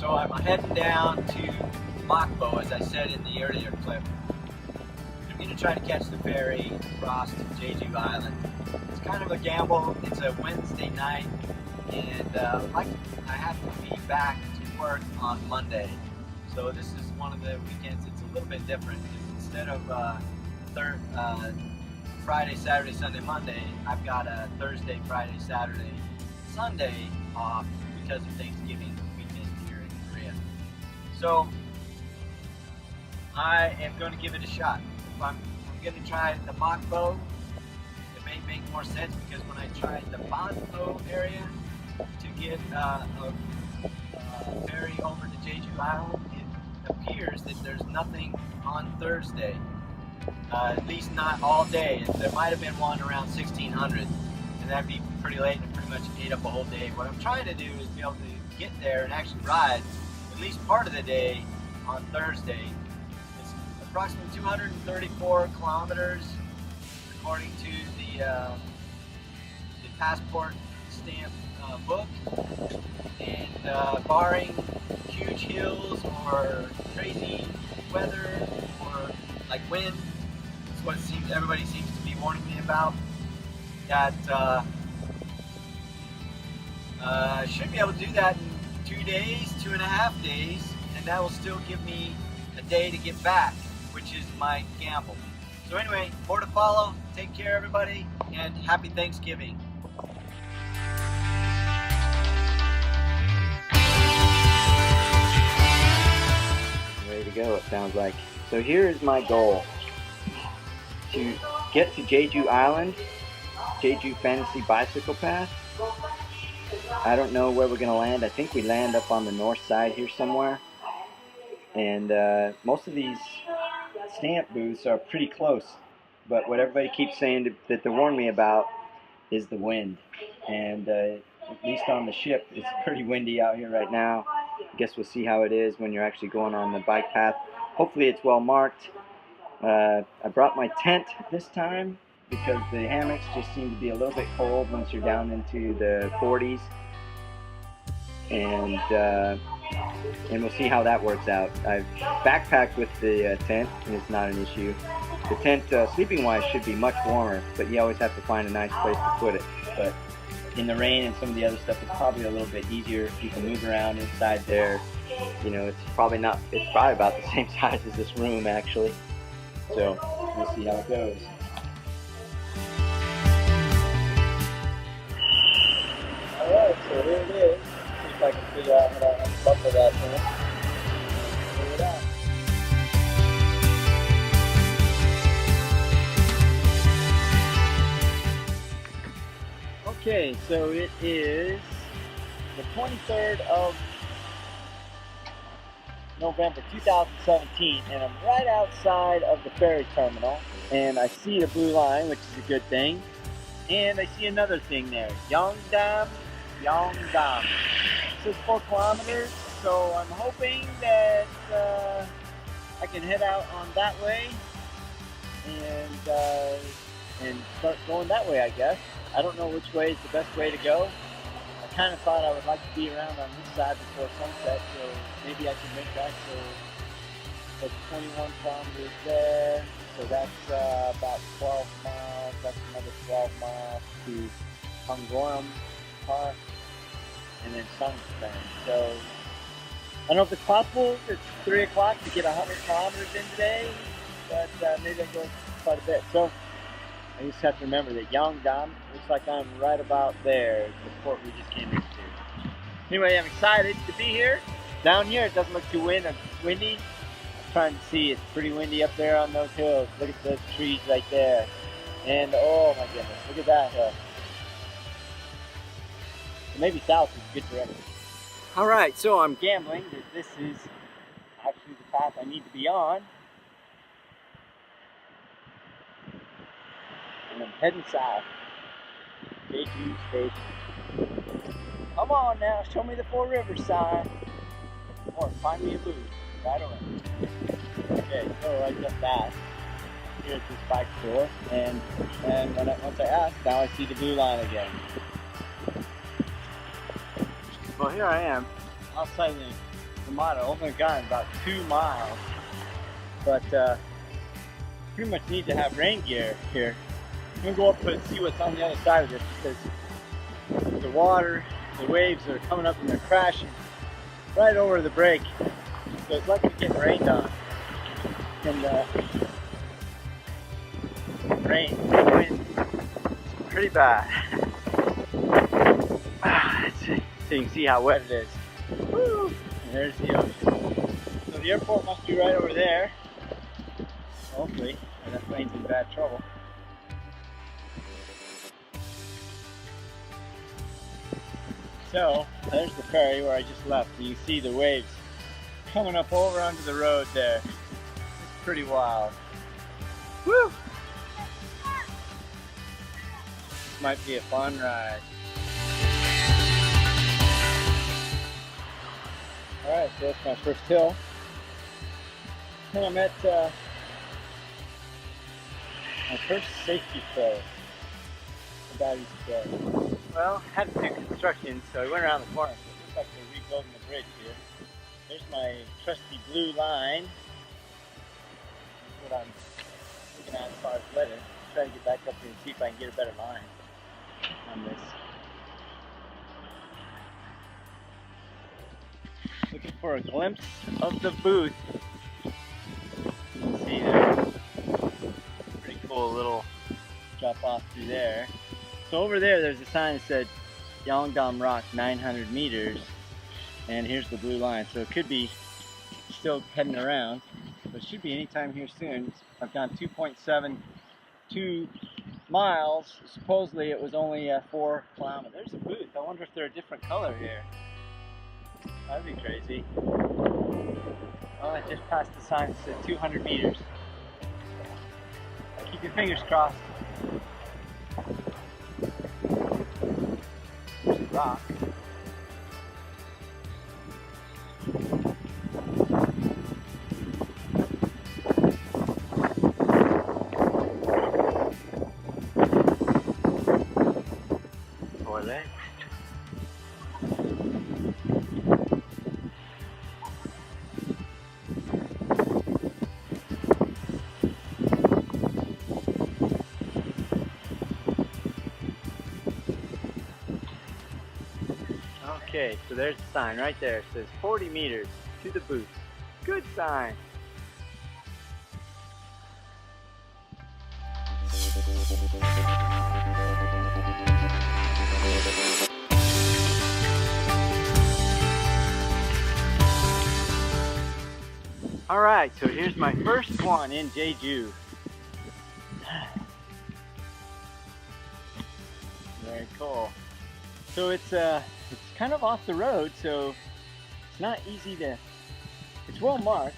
So I'm heading down to Mokpo, as I said in the earlier clip. I'm going to try to catch the ferry across to Jeju Island. It's kind of a gamble. It's a Wednesday night, and I have to be back to work on Monday. So this is one of the weekends it's a little bit different. Instead of Friday, Saturday, Sunday, Monday, I've got a Thursday, Friday, Saturday, Sunday off because of Thanksgiving weekend here in Korea. So I am going to give it a shot. I'm going to try the Mokpo. It may make more sense because when I tried the Mokpo area to get a ferry over to Jeju Island, it appears that there's nothing on Thursday, at least not all day. There might have been one around 1600, and that'd be pretty late and pretty much ate up a whole day. What I'm trying to do is be able to get there and actually ride at least part of the day on Thursday. It's approximately 234 kilometers according to the passport stamp book. And barring huge hills or crazy weather or like wind, that's what everybody seems to be warning me about. That I should be able to do that in 2 days, 2.5 days, and that will still give me a day to get back, which is my gamble. So anyway, more to follow. Take care, everybody, and happy Thanksgiving. Ready to go, it sounds like. So here is my goal: to get to Jeju Island, Jeju Fantasy Bicycle Path. I don't know where we're going to land. I think we land up on the north side here somewhere. And most of these stamp booths are pretty close. But what everybody keeps saying that they warn me about is the wind. And at least on the ship, it's pretty windy out here right now. I guess we'll see how it is when you're actually going on the bike path. Hopefully it's well marked. I brought my tent this time because the hammocks just seem to be a little bit cold once you're down into the 40s. And we'll see how that works out. I've backpacked with the tent, and it's not an issue. The tent, sleeping-wise, should be much warmer, but you always have to find a nice place to put it. But in the rain and some of the other stuff, it's probably a little bit easier. You can move around inside there. You know, it's probably about the same size as this room, actually. So we'll see how it goes. Alright, so here it is. See if I can figure out how to unbuckle that thing. Figure it out. Okay, so it is the 23rd of November 2017, and I'm right outside of the ferry terminal, and I see the blue line, which is a good thing, and I see another thing there, Yeongdam. It says 4 kilometers, so I'm hoping that I can head out on that way and start going that way, I guess. I don't know which way is the best way to go. I kind of thought I would like to be around on this side before sunset, so maybe I can make that. So 21 kilometers there, so that's about 12 miles. That's another 12 miles to Hongik Park, and then Sunset. So I don't know if it's possible. It's 3 o'clock to get 100 kilometers in today, but maybe I go quite a bit. So I just have to remember that Yeongdam looks like I'm right about there, the port we just came into. Anyway, I'm excited to be here. Down here, it doesn't look too windy. I'm trying to see. It's pretty windy up there on those hills. Look at those trees right there. And oh my goodness, look at that hill. So maybe south is good for everything. All right, so I'm gambling that this is actually the path I need to be on. And I'm heading south. Jeju Station. Come on now, show me the 4 Rivers sign. Or find me a booth. Right away. Okay, so I just asked. Here's this bike store. And once I asked, now I see the blue line again. Well, here I am, outside the I've only gone about 2 miles, but pretty much need to have rain gear here. I'm gonna go up and see what's on the other side of this, because the water, the waves are coming up and they're crashing right over the break. So it's like we're getting rained on. And rain, wind, it's pretty bad. So you can see how wet it is. Woo! And there's the ocean. So the airport must be right over there. Hopefully, or that plane's in bad trouble. So there's the ferry where I just left. You can see the waves coming up over onto the road there. It's pretty wild. Woo! This might be a fun ride. Alright, so that's my first hill. And I'm at my first safety pro about each day. Well, had to do construction, so I went around the corner. So it looks like they're rebuilding the bridge here. There's my trusty blue line. That's what I'm looking at as far as weather. Try to get back up here and see if I can get a better line on this. Looking for a glimpse of the booth. You can see there. Pretty cool little drop off through there. So over there's a sign that said Yeongdam Rock 900 meters, and here's the blue line. So it could be still heading around, but it should be anytime here soon. I've gone 2.72 miles. Supposedly it was only 4 kilometers. There's a booth. I wonder if they're a different color here. That'd be crazy. Oh, I just passed the sign that said 200 meters. Keep your fingers crossed. There's a rock. Toilet. Okay, so there's the sign right there. It says 40 meters to the booth. Good sign. Alright, so here's my first one in Jeju. Very cool. So it's kind of off the road, so it's not easy to, it's well marked,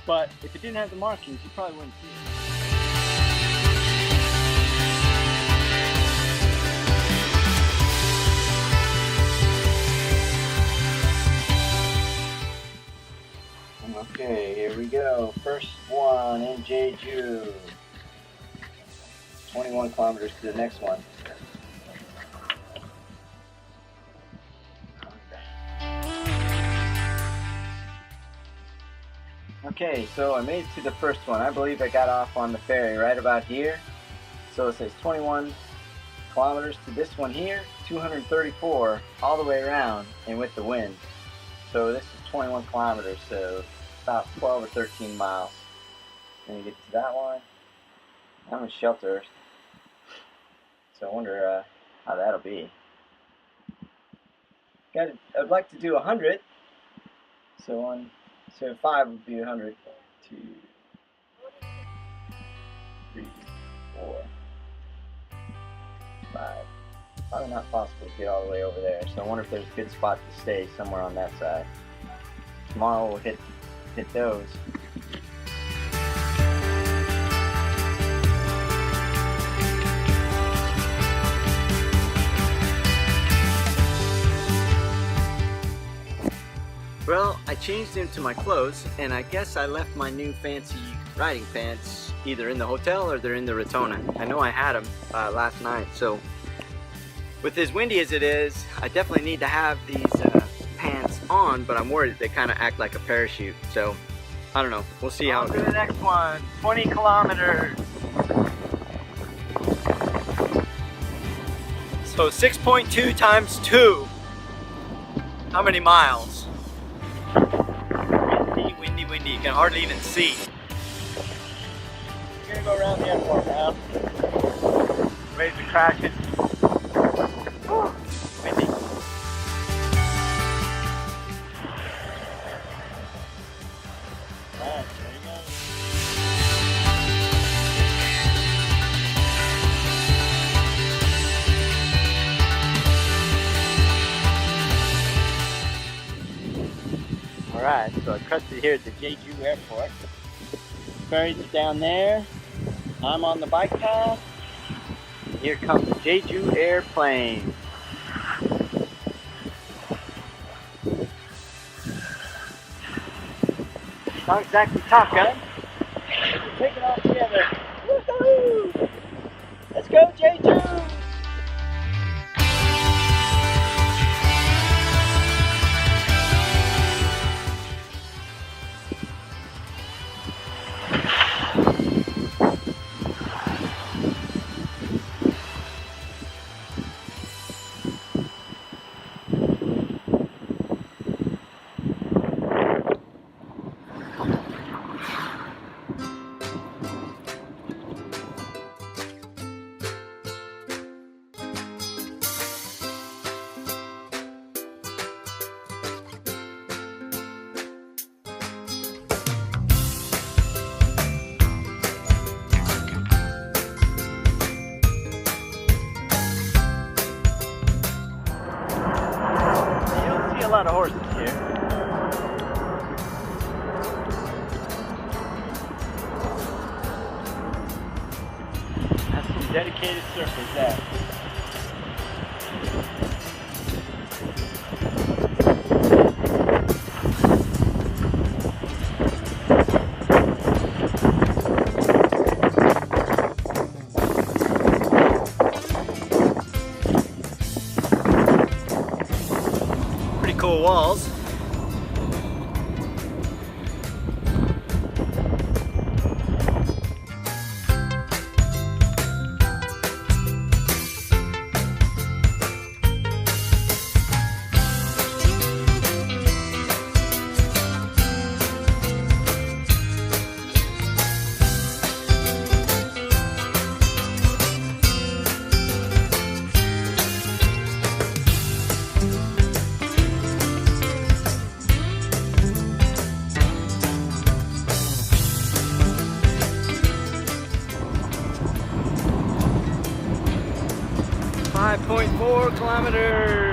but if it didn't have the markings, you probably wouldn't see it. Okay, here we go. First one in Jeju. 21 kilometers to the next one. Okay, so I made it to the first one. I believe I got off on the ferry right about here. So it says 21 kilometers to this one here, 234 all the way around and with the wind. So this is 21 kilometers, so about 12 or 13 miles. Then you get to that one. I'm in shelter, so I wonder how that'll be. I'd like to do 100. So 5 would be 100. 2, 3, 4, 5. Probably not possible to get all the way over there. So I wonder if there's a good spot to stay somewhere on that side. Tomorrow we'll hit those. Well, I changed into my clothes, and I guess I left my new fancy riding pants either in the hotel or they're in the Rotona. I know I had them last night, so with as windy as it is, I definitely need to have these pants seatbelts on, but I'm worried they kind of act like a parachute. So I don't know. We'll see how. On to the next one. 20 kilometers. So 6.2 times 2. How many miles? Windy, windy, windy. You can hardly even see. We're gonna go around the airport now. Ready to crash it. Woo, windy. Alright, there you go. Alright, so I crested here at the Jeju airport. Ferry's down there. I'm on the bike path. Here comes the Jeju airplane. Not exactly Top Gun. We're taking off together. Woohoo! Let's go, Jeju! A lot of horses here. That's some dedicated surfers there. Cool walls. .4 kilometers.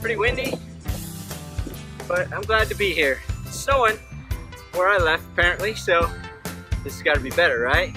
Pretty windy, but I'm glad to be here. It's snowing where I left apparently, so this has got to be better, right?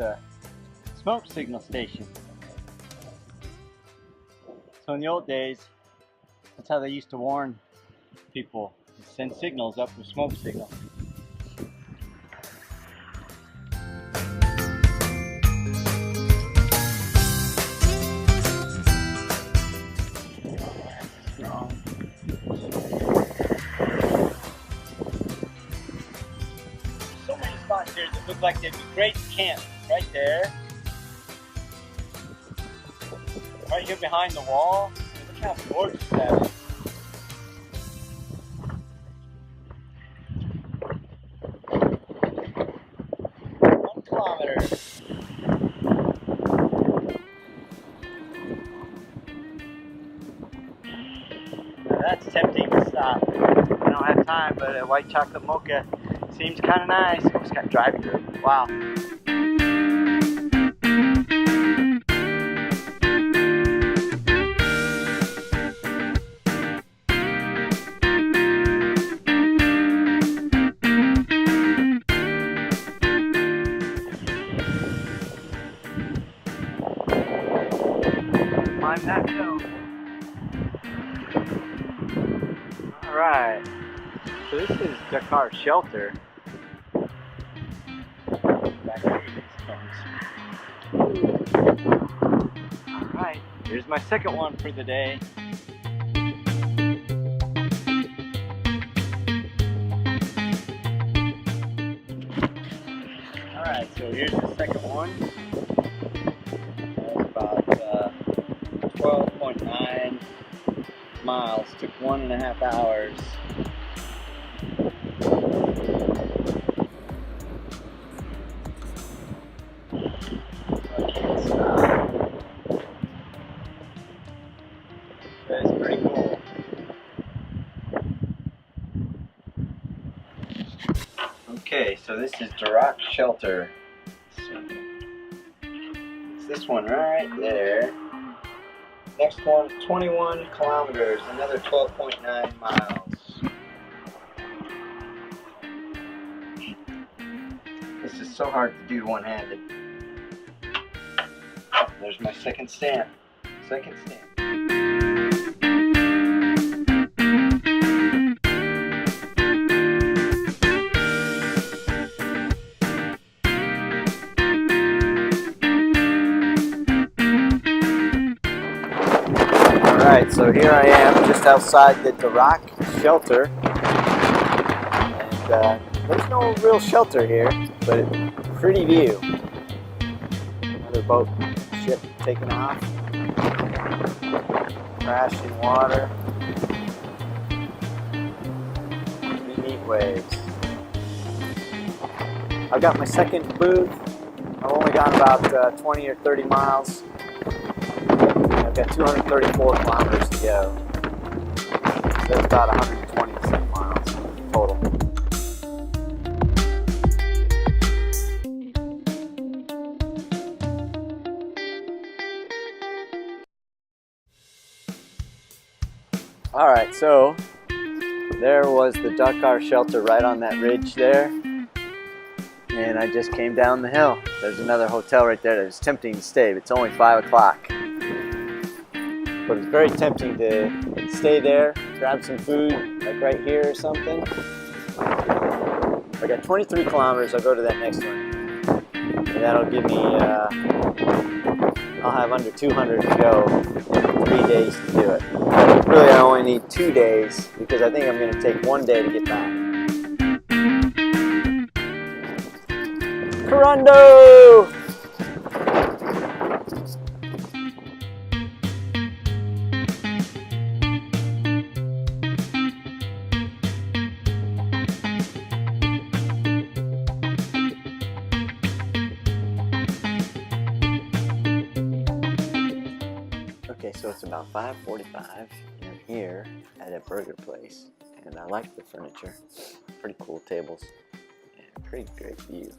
a smoke signal station. So in the old days, that's how they used to warn people, to send signals up with smoke signals. So many spots here that look like they'd be great to camp. Right there. Right here behind the wall. Look how gorgeous that is. 1 kilometer. Now that's tempting to stop. I don't have time, but a white chocolate mocha seems kind of nice. Oh, it's got driving through. Wow. Climb that hill. Alright. So this is Dakar Shelter. Back here, alright, here's my second one for the day. Alright, so here's the second one. That's about 12.9 miles. Took 1.5 hours. I can't stop. That's pretty cool. Okay, so this is Debark Shelter. It's this one right there. Next one is 21 kilometers, another 12.9 miles. This is so hard to do one-handed. There's my second stamp. Second stamp. Alright, so here I am just outside the Debark Shelter. And there's no real shelter here, but pretty view. Another boat ship taking off. Crashing water. Pretty neat waves. I've got my second booth. I've only gone about 20 or 30 miles. I've got 234 kilometers to go. So that's about 120 miles total. Alright, so there was the Dakar Shelter right on that ridge there. And I just came down the hill. There's another hotel right there that was tempting to stay, but it's only 5 o'clock. But it's very tempting to stay there, grab some food, like right here or something. I got 23 kilometers, I'll go to that next one. And that'll give me, I'll have under 200 to go, 3 days to do it. But really I only need 2 days, because I think I'm going to take 1 day to get back. Corando! Okay, so it's about 5:45 and I'm here at a burger place and I like the furniture. Pretty cool tables and pretty great view.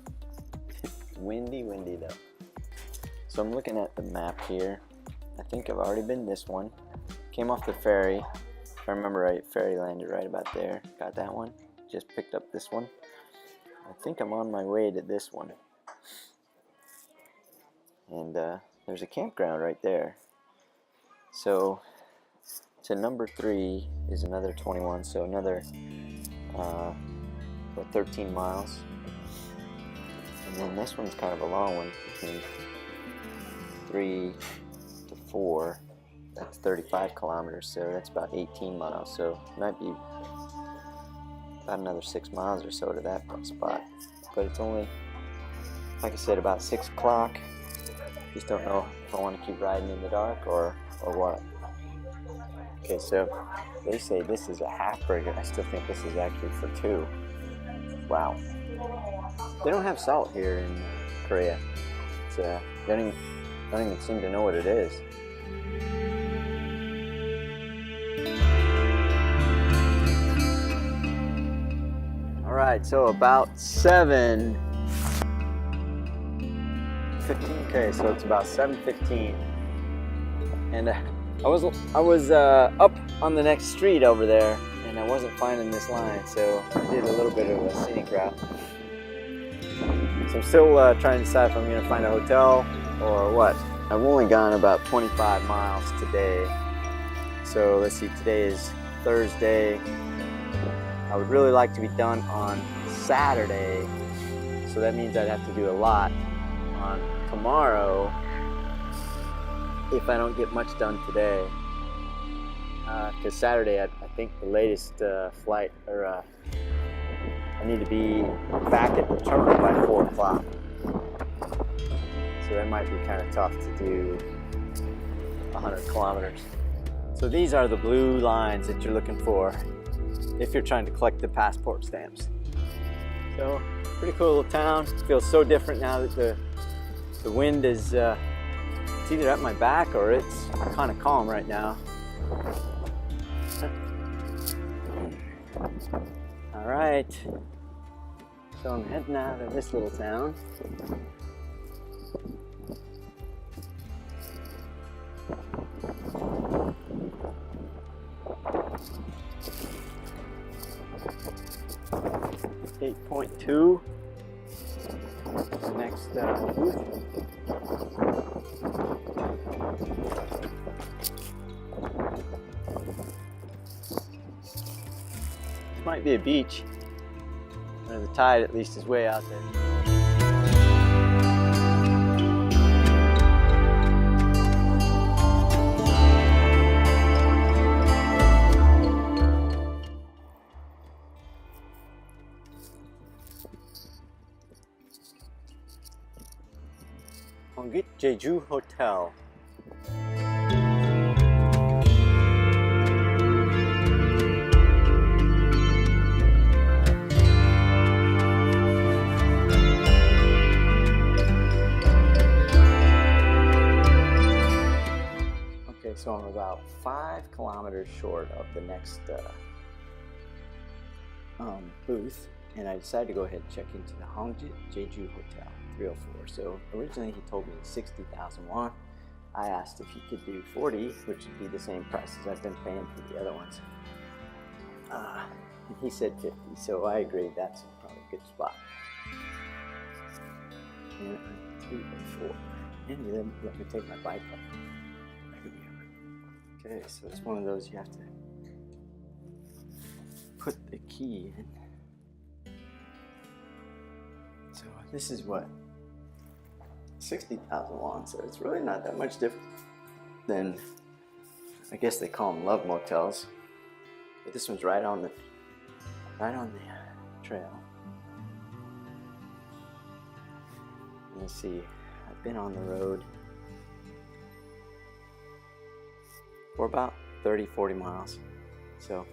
Windy though. So I'm looking at the map here. I think I've already been this one. Came off the ferry. If I remember right, ferry landed right about there. Got that one. Just picked up this one. I think I'm on my way to this one. and there's a campground right there. So to number 3 is another 21, so another 13 miles. And then this one's kind of a long one, between 3 to 4. That's 35 kilometers, so that's about 18 miles. So it might be about another 6 miles or so to that spot. But it's only, like I said, about 6 o'clock. Just don't know if I want to keep riding in the dark or what. Okay, so they say this is a half burger. I still think this is actually for 2. Wow. They don't have salt here in Korea. It's, they don't even seem to know what it is. All right, so about 7:15. Okay, so it's about 7:15, and I was up on the next street over there, and I wasn't finding this line, so I did a little bit of a scenic route. So I'm still trying to decide if I'm going to find a hotel or what. I've only gone about 25 miles today. So let's see, today is Thursday. I would really like to be done on Saturday. So that means I'd have to do a lot on tomorrow if I don't get much done today. Because Saturday, I think the latest flight, or I need to be back at the terminal by 4 o'clock. So that might be kind of tough to do 100 kilometers. So these are the blue lines that you're looking for if you're trying to collect the passport stamps. So pretty cool little town. It feels so different now that the wind is it's either at my back or it's kind of calm right now. All right, so I'm heading out of this little town. .2, the next booth. This might be a beach. The tide at least is way out there. Hongik Jeju Hotel. Okay, so I'm about 5 kilometers short of the next booth, and I decided to go ahead and check into the Hongik Jeju Hotel 304. So originally he told me 60,000 won. I asked if he could do 40, which would be the same price as I've been paying for the other ones. And he said 50, so I agreed that's probably a good spot. And I'm 304. And he let me take my bike up. Okay, so it's one of those you have to put the key in. So this is what? 60,000 won, so it's really not that much different than, I guess they call them love motels. But this one's right on the trail. Let's see, I've been on the road for about 30-40 miles. So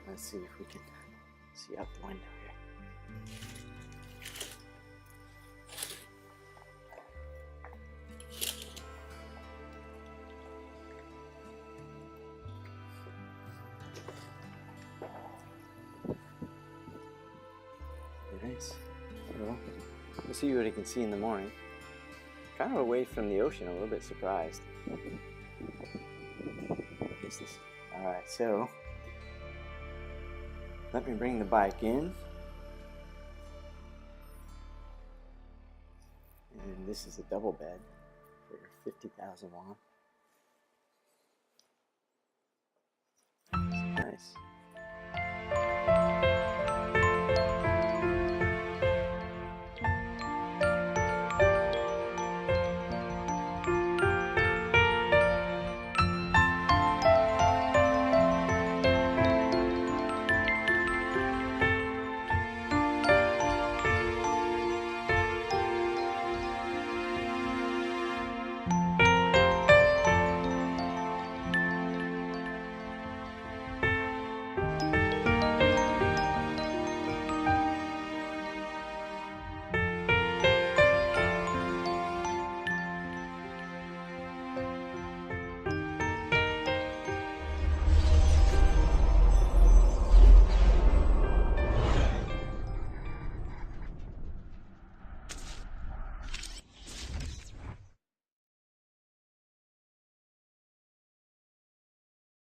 let's see if we can see out the window here. Nice. Well, we'll see what I can see in the morning. Kind of away from the ocean, a little bit surprised. What is this? Alright, so let me bring the bike in. And this is a double bed. 50,000 won. Nice.